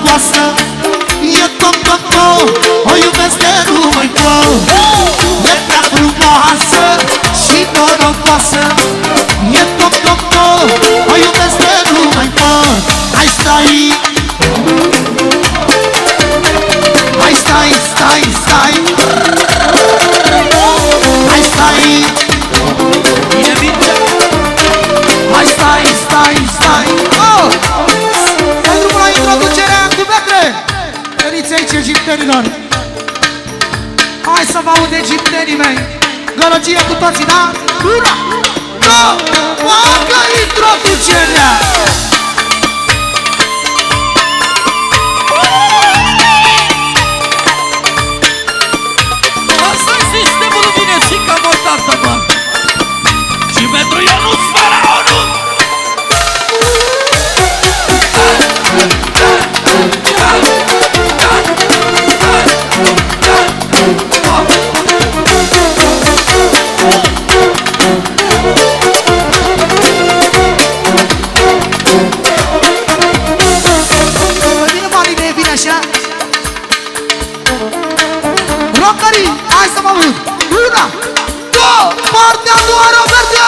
norocoasă, e top, top, top, o iubesc de numai pot. E prea frumoasă și norocoasă, e top, top, top, o iubesc de numai pot. Hai stai, hai stai, stai, stai, hai stai, hai stai, stai, stai. Oh! Pentru la introducerea cu Petre, veniți aici egiptenilor. Hai să vă aud egiptenii mei. Gălăgie cu toții, da? Una, două, facă introducerea. Asta-i sistemul luminesii ca mortată, bă. Și pentru Ionuț Faraonul. Bine, Marine, bine așa. Rocării, hai să mă aud. Una, două, partea a doua, Roberte!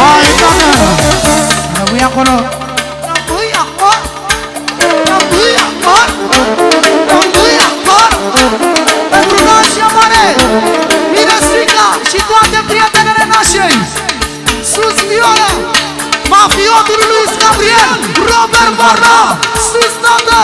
Hai, doamnă! Rămâi acolo! Rămâi acolo! Rămâi acolo! Rămâi acolo! Pentru nașia mare! Vine strica și toate prietenele nașei! Sus viola! Mafiotul Luis Gabriel! Robert Barna! Sus toate!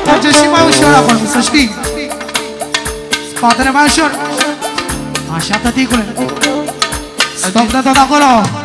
Merge și mai ușor acolo, să știi. Spatele mai ușor. Așa, tăticule. Stop de tot acolo.